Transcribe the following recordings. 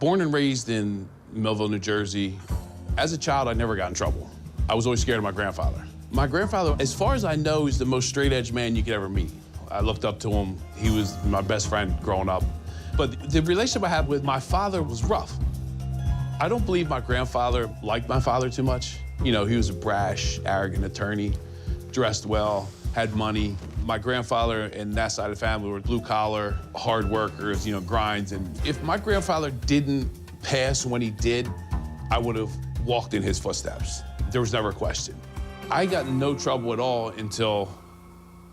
Born and raised in Millville, New Jersey. As a child, I never got in trouble. I was always scared of my grandfather. My grandfather, as far as I know, is the most straight-edge man you could ever meet. I looked up to him. He was my best friend growing up. But the relationship I had with my father was rough. I don't believe my grandfather liked my father too much. You know, he was a brash, arrogant attorney, dressed well, had money. My grandfather and that side of the family were blue-collar, hard workers, you know, grinds. And if my grandfather didn't pass when he did, I would have walked in his footsteps. There was never a question. I got in no trouble at all until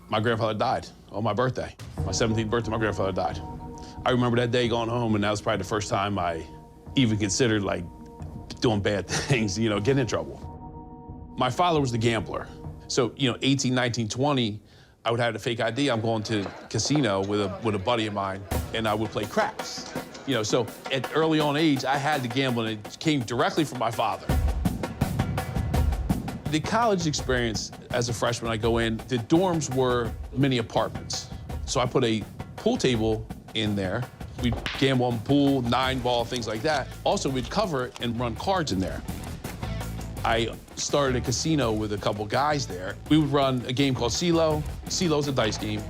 my grandfather died on my birthday. My 17th birthday, my grandfather died. I remember that day going home, and that was probably the first time I even considered, like, doing bad things, you know, getting in trouble. My father was the gambler. So, you know, 18, 19, 20, I would have a fake ID. I'm going to casino with a buddy of mine, and I would play craps. You know, so at early on age, I had to gamble, and it came directly from my father. The college experience, as a freshman, I go in, the dorms were mini apartments. So I put a pool table in there. We'd gamble on pool, 9-ball, things like that. Also, we'd cover it and run cards in there. I started a casino with a couple guys there. We would run a game called CeeLo. CeeLo's a dice game,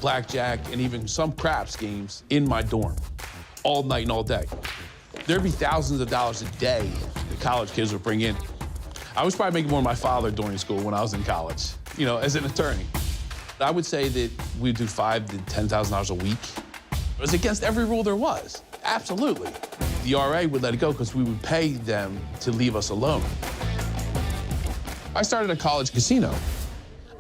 blackjack, and even some craps games in my dorm, all night and all day. There'd be thousands of dollars a day the college kids would bring in. I was probably making more than my father during school when I was in college, you know, as an attorney. I would say that we'd do $5,000 to $10,000 a week. It was against every rule there was, absolutely. The RA would let it go because we would pay them to leave us alone. I started a college casino.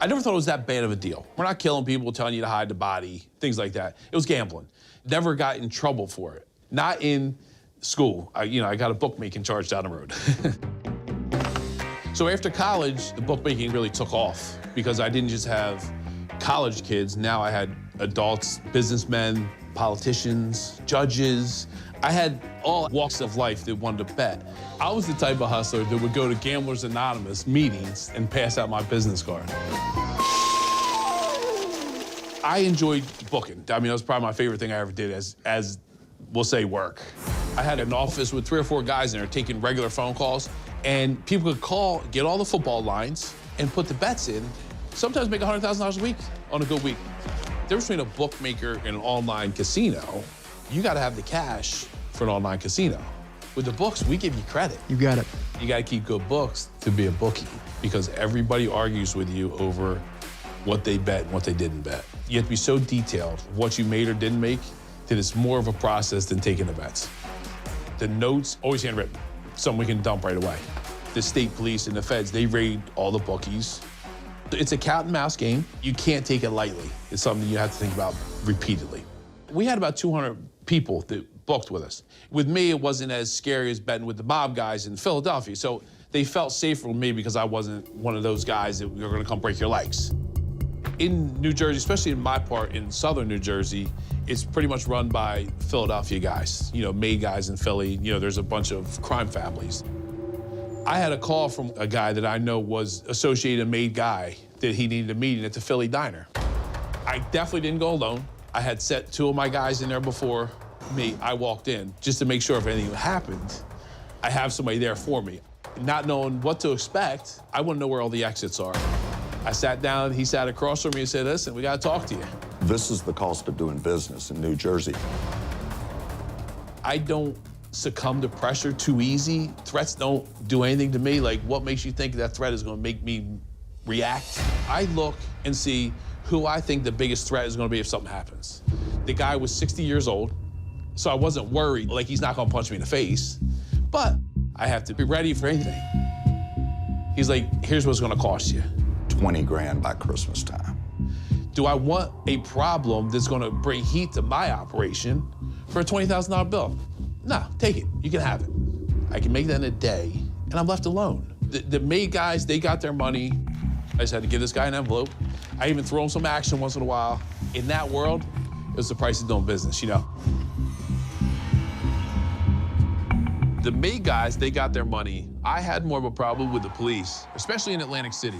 I never thought it was that bad of a deal. We're not killing people, telling you to hide the body, things like that. It was gambling. Never got in trouble for it. Not in school. I got a bookmaking charge down the road. So after college, the bookmaking really took off because I didn't just have college kids. Now I had adults, businessmen, politicians, judges. I had all walks of life that wanted to bet. I was the type of hustler that would go to Gamblers Anonymous meetings and pass out my business card. I enjoyed booking. I mean, that was probably my favorite thing I ever did as we'll say, work. I had an office with 3 or 4 guys in there taking regular phone calls, and people could call, get all the football lines, and put the bets in, sometimes make $100,000 a week on a good week. The difference between a bookmaker and an online casino, you gotta have the cash for an online casino. With the books, we give you credit. You got it. You gotta keep good books to be a bookie because everybody argues with you over what they bet and what they didn't bet. You have to be so detailed, what you made or didn't make, that it's more of a process than taking the bets. The notes, always handwritten, something we can dump right away. The state police and the feds, they raid all the bookies. It's a cat and mouse game. You can't take it lightly. It's something you have to think about repeatedly. We had about 200 people that booked with us. With me, it wasn't as scary as betting with the mob guys in Philadelphia, so they felt safer with me because I wasn't one of those guys that were gonna come break your legs. In New Jersey, especially in my part in southern New Jersey, it's pretty much run by Philadelphia guys, you know, made guys in Philly. You know, there's a bunch of crime families. I had a call from a guy that I know was associated made guy that he needed a meeting at the Philly diner. I definitely didn't go alone. I had set 2 of my guys in there before me. I walked in just to make sure if anything happened, I have somebody there for me. Not knowing what to expect, I want to know where all the exits are. I sat down, he sat across from me and said, listen, we got to talk to you. This is the cost of doing business in New Jersey. I don't succumb to pressure too easy. Threats don't do anything to me. Like, what makes you think that threat is going to make me react? I look and see who I think the biggest threat is going to be if something happens. The guy was 60 years old, so I wasn't worried, like he's not going to punch me in the face, but I have to be ready for anything. He's like, here's what's going to cost you. 20 grand by Christmas time. Do I want a problem that's going to bring heat to my operation for a $20,000 bill? No, take it. You can have it. I can make that in a day, and I'm left alone. The made guys, they got their money. I just had to give this guy an envelope. I even throw him some action once in a while. In that world, it was the price of doing business, you know? The made guys, they got their money. I had more of a problem with the police, especially in Atlantic City.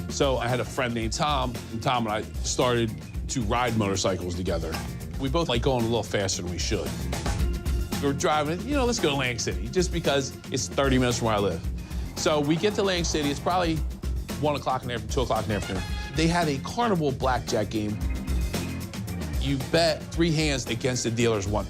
So I had a friend named Tom, and Tom and I started to ride motorcycles together. We both like going a little faster than we should. We're driving, you know, let's go to Atlantic City, just because it's 30 minutes from where I live. So we get to Atlantic City, it's probably 1 o'clock in the afternoon, 2 o'clock in the afternoon. They had a carnival blackjack game. You bet 3 hands against the dealer's 1.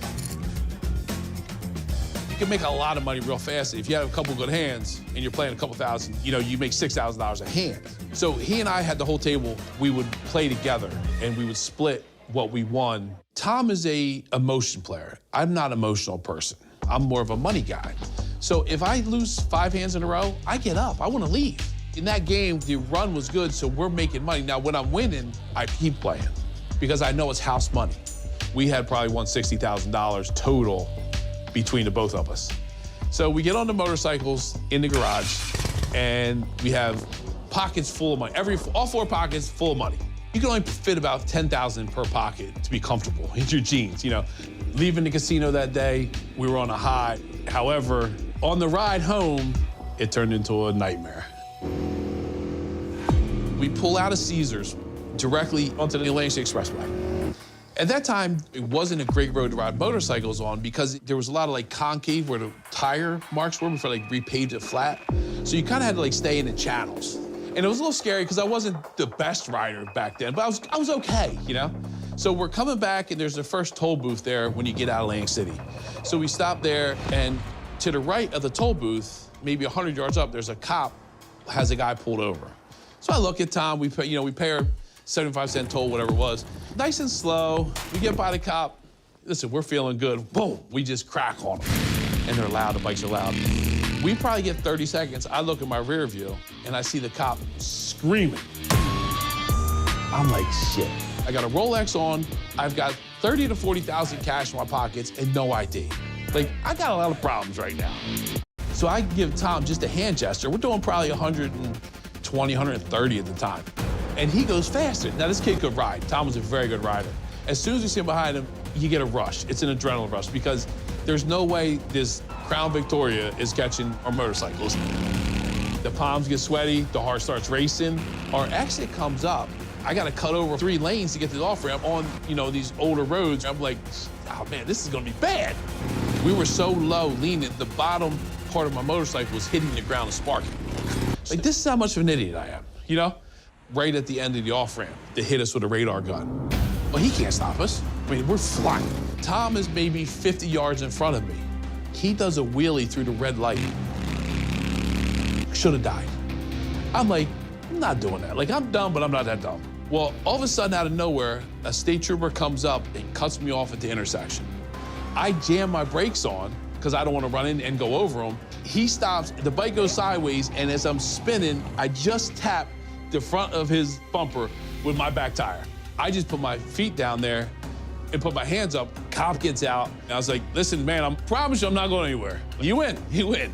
You can make a lot of money real fast. If you have a couple good hands and you're playing a couple thousand, you know, you make $6,000 a hand. So he and I had the whole table. We would play together and we would split what we won. Tom is a emotion player. I'm not an emotional person. I'm more of a money guy. So if I lose 5 hands in a row, I get up. I want to leave. In that game, the run was good, so we're making money. Now, when I'm winning, I keep playing because I know it's house money. We had probably won $60,000 total between the both of us. So we get on the motorcycles in the garage, and we have pockets full of money. All 4 pockets full of money. You can only fit about $10,000 per pocket to be comfortable in your jeans, you know. Leaving the casino that day, we were on a high. However, on the ride home, it turned into a nightmare. We pull out of Caesars directly onto the Atlantic City Expressway. At that time, it wasn't a great road to ride motorcycles on because there was a lot of like concave where the tire marks were before like repaved it flat. So you kind of had to like stay in the channels. And it was a little scary because I wasn't the best rider back then, but I was okay, you know? So we're coming back and there's the first toll booth there when you get out of Atlantic City. So we stop there and to the right of the toll booth, maybe 100 yards up, there's a cop has a guy pulled over. So I look at Tom, we pay our 75-cent toll, whatever it was. Nice and slow, we get by the cop. Listen, we're feeling good. Boom, we just crack on them. And they're loud, the bikes are loud. We probably get 30 seconds. I look at my rear view and I see the cop screaming. I'm like, shit. I got a Rolex on, I've got 30 to 40,000 cash in my pockets and no ID. Like, I got a lot of problems right now. So I give Tom just a hand gesture. We're doing probably 120, 130 at the time. And he goes faster. Now, this kid could ride. Tom was a very good rider. As soon as you see him behind him, you get a rush. It's an adrenaline rush because there's no way this Crown Victoria is catching our motorcycles. The palms get sweaty, the heart starts racing. Our exit comes up. I gotta cut over 3 lanes to get to the off-ramp on, you know, these older roads. I'm like, oh man, this is gonna be bad. We were so low, leaning, the bottom part of my motorcycle was hitting the ground and sparking. Like, this is how much of an idiot I am, you know? Right at the end of the off-ramp, they hit us with a radar gun. Well, he can't stop us. I mean, we're flying. Tom is maybe 50 yards in front of me. He does a wheelie through the red light. Should have died. I'm like, I'm not doing that. Like, I'm dumb, but I'm not that dumb. Well, all of a sudden, out of nowhere, a state trooper comes up and cuts me off at the intersection. I jam my brakes on because I don't want to run in and go over him. He stops, the bike goes sideways, and as I'm spinning, I just tap the front of his bumper with my back tire. I just put my feet down there and put my hands up. Cop gets out, and I was like, listen, man, I promise you I'm not going anywhere. You win, you win.